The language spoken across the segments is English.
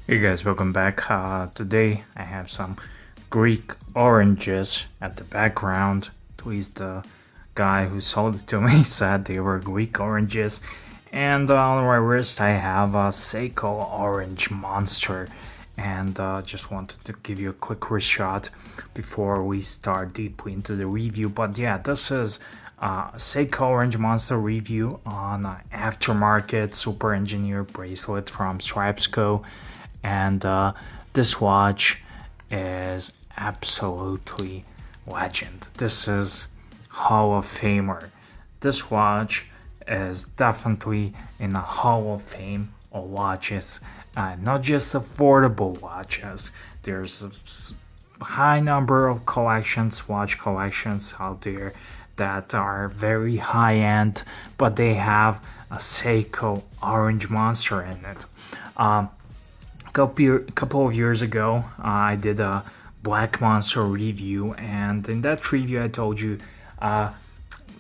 Hey guys, welcome back. Today I have some Greek oranges at the background. At least the guy who sold it to me said they were Greek oranges. And on my wrist I have a Seiko orange monster. And just wanted to give you a quick wrist shot before we start deeply into the review. But yeah, this is Seiko Orange Monster review on aftermarket super engineer bracelet from Seiko, and this watch is absolutely legend. This is Hall of Famer. This watch is definitely in the Hall of Fame of watches, not just affordable watches. There's a high number of watch collections out there that are very high end, but they have a Seiko Orange Monster in it. Couple of years ago, I did a Black Monster review, and in that review, I told you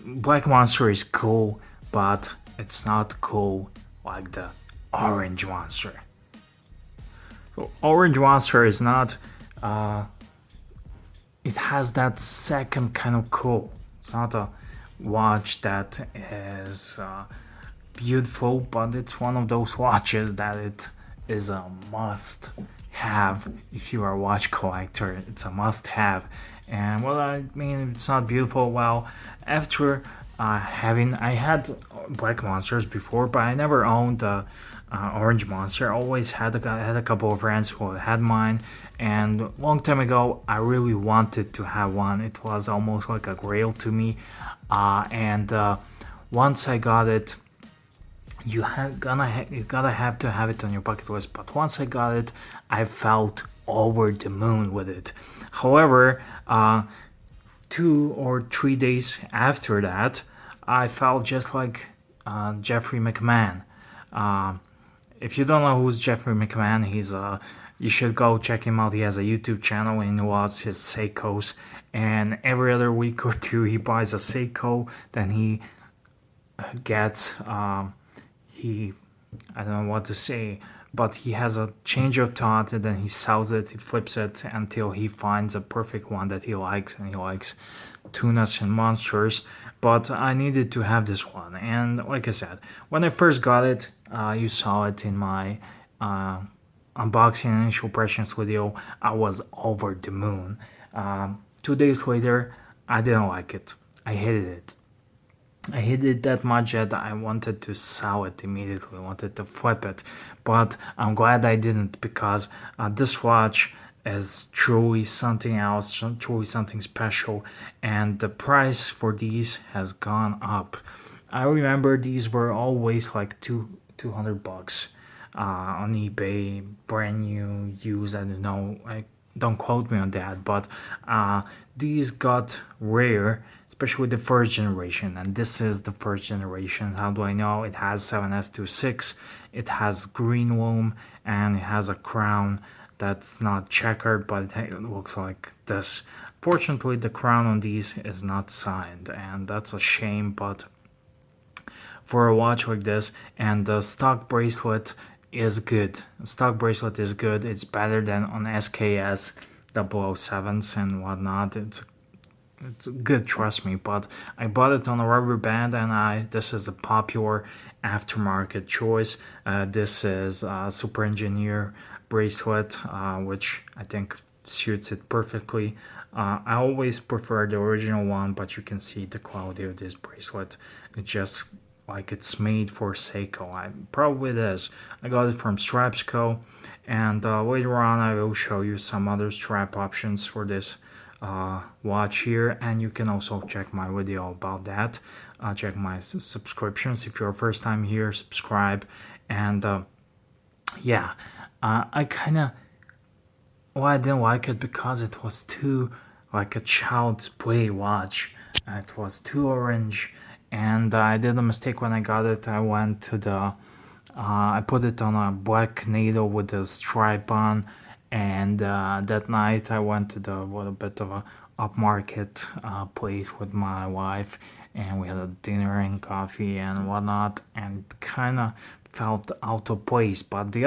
Black Monster is cool, but it's not cool like the Orange Monster. So Orange Monster is not. It has that second kind of cool. It's not a watch that is beautiful, but it's one of those watches that it is a must have if you are a watch collector. It's a must have. And well, I mean, it's not beautiful. Well, after I had Black Monsters before, but I never owned a Orange Monster. I always had a couple of friends who had mine, and a long time ago I really wanted to have one. It was almost like a grail to me, and once I got it, you gotta have to have it on your bucket list. But once I got it, I felt over the moon with it. However, 2 or 3 days after that, I felt just like Jeffrey McMahon. If you don't know who's Jeffrey McMahon, you should go check him out. He has a YouTube channel and he loves his Seikos. And every other week or two, he buys a Seiko. Then he gets I don't know what to say, but he has a change of thought, and then he sells it, he flips it until he finds a perfect one that he likes, and he likes tunas and monsters. But I needed to have this one, and like I said, when I first got it, you saw it in my unboxing and initial impressions video. I was over the moon. 2 days later, I didn't like it. I hated it. I hated it that much that I wanted to sell it immediately, wanted to flip it, but I'm glad I didn't, because this watch is truly something else, truly something special, and the price for these has gone up. I remember these were always like $200 on eBay, brand new, used. I don't know, don't quote me on that, but these got rare, especially the first generation, and this is the first generation. How do I know? It has 7S26, it has green loom, and it has a crown that's not checkered, but it looks like this. Fortunately, the crown on these is not signed, and that's a shame, but for a watch like this, and the stock bracelet is good. Stock bracelet is good. It's better than on SKX781s and whatnot. It's good, trust me. But I bought it on a rubber band, and this is a popular aftermarket choice. This is a Super Engineer bracelet, which I think suits it perfectly. I always prefer the original one, but you can see the quality of this bracelet. It's just like it's made for Seiko. Probably it is. I got it from Seiko, and later on I will show you some other strap options for this watch here, and you can also check my video about that. Check my subscriptions. If you're first time here, subscribe. And yeah, I didn't like it because it was too like a child's play watch. It was too orange, and I did a mistake when I got it. I went to I put it on a black needle with a stripe on, and that night I went to a bit of a upmarket place with my wife, and we had a dinner and coffee and whatnot, and kind of felt out of place. But the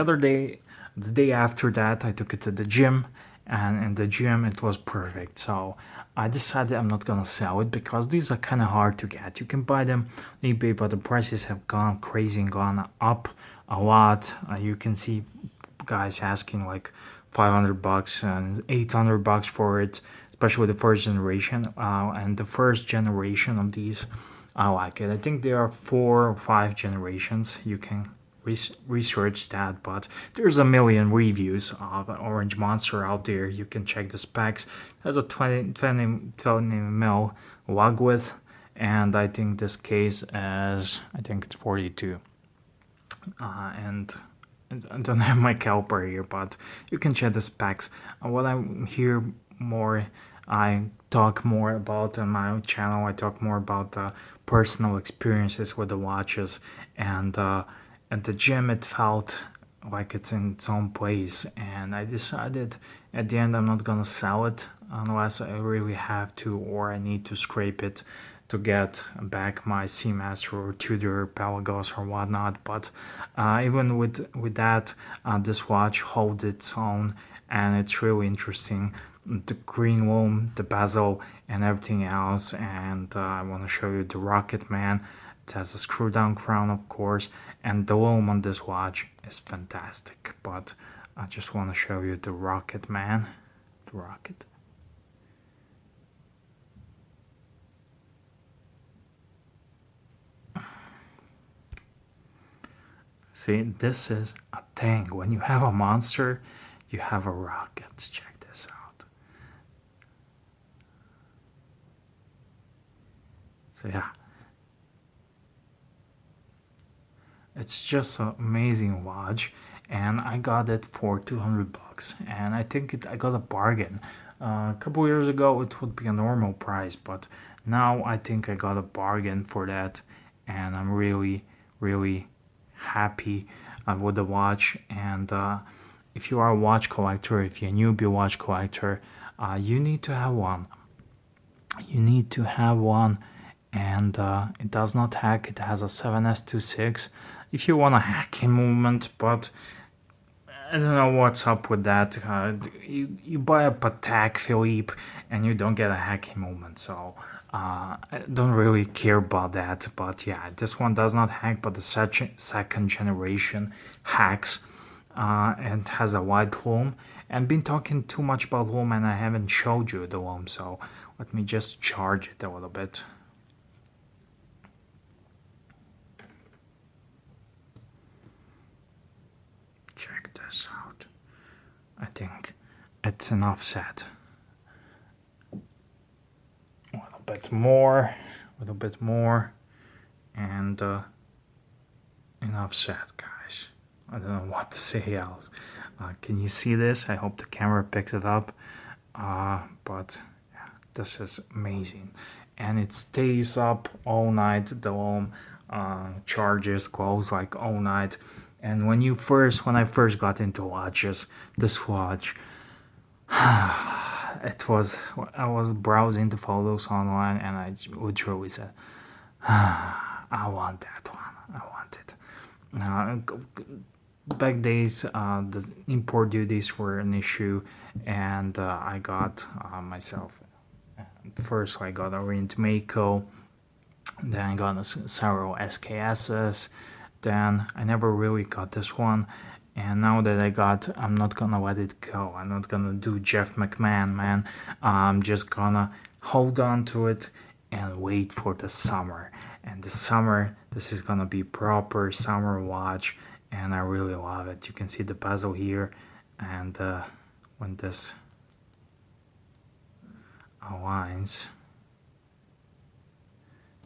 The day after that, I took it to the gym, and in the gym it was perfect. So I decided I'm not gonna sell it because these are kind of hard to get. You can buy them on eBay, but the prices have gone crazy and gone up a lot. You can see guys asking like 500 bucks and 800 bucks for it, especially the first generation. And the first generation of these, I like it. I think there are 4 or 5 generations. You can research that, but there's a million reviews of an Orange Monster out there. You can check the specs. It has a 20 mil lug width, and I think this case is, I think it's 42. And I don't have my caliper here, but you can check the specs. What I hear more, I talk more about on my channel. I talk more about the personal experiences with the watches, and at the gym it felt like it's in its own place, and I decided at the end I'm not gonna sell it unless I really have to, or I need to scrape it to get back my Seamaster or Tudor Pelagos or whatnot. But even with that, this watch holds its own, and it's really interesting. The green loom, the bezel, and everything else. And I want to show you the Rocket Man. It has a screw down crown, of course, and the loom on this watch is fantastic. But I just want to show you the Rocket Man. The Rocket. See, this is a thing. When you have a monster, you have a rocket. Check this out. So yeah, it's just an amazing watch, and I got it for 200 bucks, and I think I got a bargain. A couple years ago it would be a normal price, but now I think I got a bargain for that, and I'm really happy with the watch. And if you are a watch collector, if you're a newbie watch collector, you need to have one. You need to have one, and it does not hack. It has a 7S26. If you want a hacking movement, but I don't know what's up with that. You buy a Patek Philippe and you don't get a hacking movement, so I don't really care about that. But yeah, this one does not hack, but the second generation hacks, and has a wide loom. And been talking too much about loom, and I haven't showed you the loom, so let me just charge it a little bit. Check this out. I think it's an offset. A little bit more, and an offset, guys. I don't know what to say else. Can you see this? I hope the camera picks it up. But yeah, this is amazing, and it stays up all night. The loom charges, goes like all night. And when I first got into watches, this watch, I was browsing the photos online, and I literally said, I want that one. I want it. Back days, the import duties were an issue, and I got myself. First, I got a Seiko, then I got several SKSs. Then I never really got this one, and now that I got, I'm not gonna let it go. I'm not gonna do Jeff McMahon, man. I'm just gonna hold on to it and wait for the summer. And the summer, this is gonna be proper summer watch, and I really love it. You can see the bezel here, and when this aligns,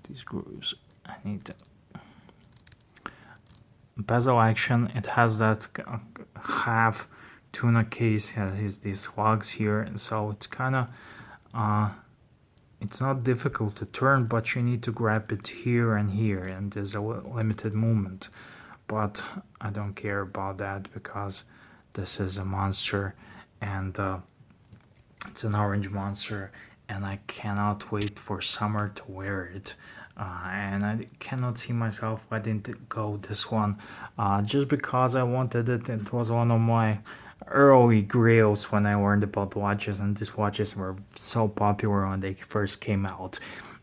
these grooves, I need to bezel action. It has that half tuna case, has these lugs here, and so it's kind of it's not difficult to turn, but you need to grab it here and here, and there's a limited movement. But I don't care about that because this is a monster, and it's an Orange Monster, and I cannot wait for summer to wear it. and I cannot see myself letting it go this one, just because I wanted it. It was one of my early grails when I learned about watches, and these watches were so popular when they first came out,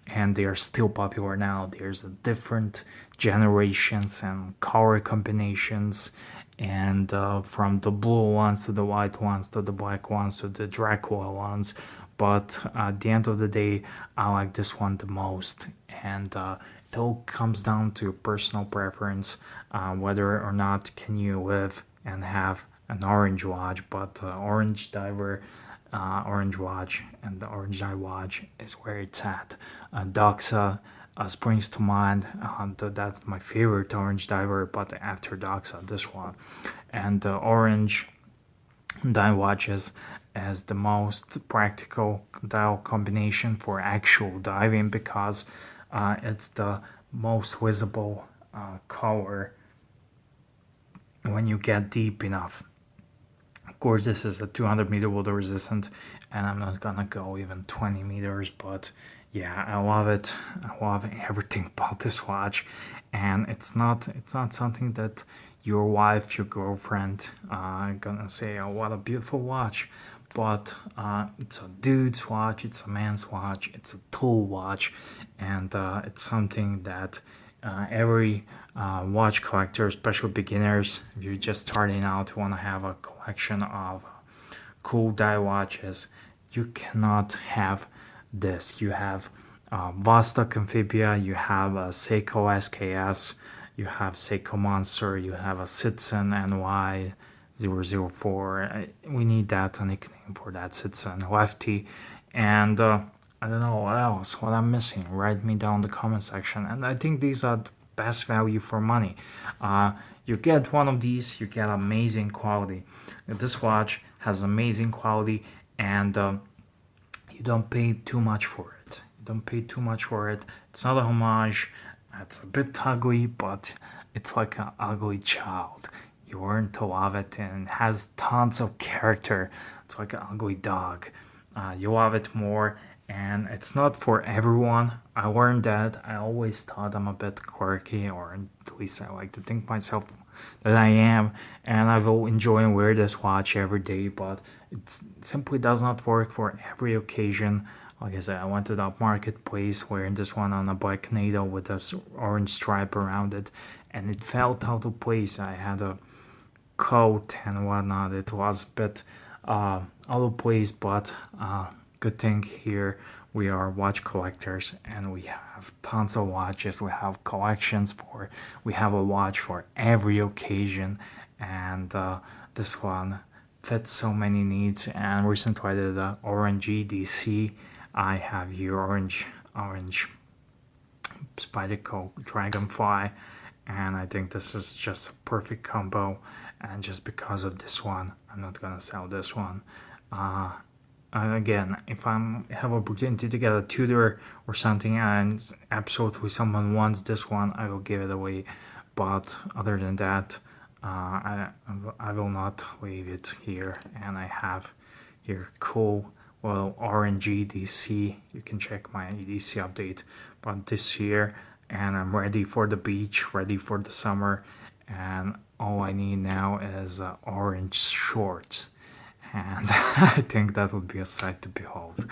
and they are still popular now. There's a different generations and color combinations, and from the blue ones to the white ones to the black ones to the Dracula ones. But at the end of the day, I like this one the most, and it all comes down to personal preference, whether or not can you live and have an orange watch. But orange diver, orange watch, and the orange eye watch is where it's at. Doxa springs to mind. That's my favorite orange diver, but after Doxa, this one, and the orange dive watches as the most practical dial combination for actual diving, because it's the most visible color when you get deep enough. Of course, this is a 200-meter water resistant, and I'm not gonna go even 20 meters, but yeah, I love it. I love everything about this watch, and it's not something that your wife, your girlfriend, gonna say, "Oh, what a beautiful watch." But it's a dude's watch, it's a man's watch, it's a tool watch, and it's something that every watch collector, especially beginners, if you're just starting out, want to have a collection of cool dive watches, you cannot have this. You have Vostok Amphibia, you have a Seiko SKS, you have Seiko Monster, you have a Citizen NY 004. We need that a nickname for that Citizen Lefty, and I don't know what else, what I'm missing. Write me down in the comment section. And I think these are the best value for money. You get one of these, you get amazing quality. This watch has amazing quality, and you don't pay too much for it. You don't pay too much for it. It's not a homage. It's a bit ugly, but it's like an ugly child. You learn to love it, and it has tons of character. It's like an ugly dog. You love it more, and it's not for everyone. I learned that. I always thought I'm a bit quirky, or at least I like to think myself that I am, and I will enjoy and wear this watch every day, but it simply does not work for every occasion. Like I said, I went to that marketplace wearing this one on a black NATO with a orange stripe around it, and it felt out of place. I had a coat and whatnot. It was a bit out of place, but good thing here we are watch collectors, and we have tons of watches. We have collections for, we have a watch for every occasion, and this one fits so many needs. And recently I did the orange EDC. I have here orange Spyderco Dragonfly, and I think this is just a perfect combo. And just because of this one, I'm not gonna sell this one. Again, if I have opportunity to get a Tudor or something, and absolutely someone wants this one, I will give it away. But other than that, I will not leave it here. And I have here cool, well, orange EDC. You can check my EDC update. But this year, and I'm ready for the beach, ready for the summer, and all I need now is orange shorts, and I think that would be a sight to behold.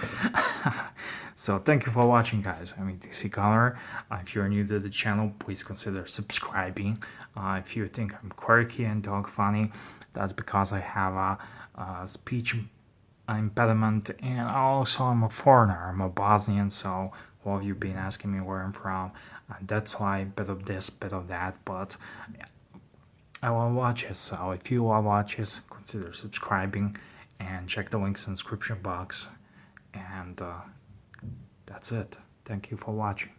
So thank you for watching, guys. I'm ETC Connor. If you're new to the channel, please consider subscribing. If you think I'm quirky and dog funny, that's because I have a speech impediment, and also I'm a foreigner. I'm a Bosnian, so all of you been asking me where I'm from, and that's why a bit of this, bit of that. But I love watches, so if you love watches, consider subscribing and check the links in the description box. And that's it. Thank you for watching.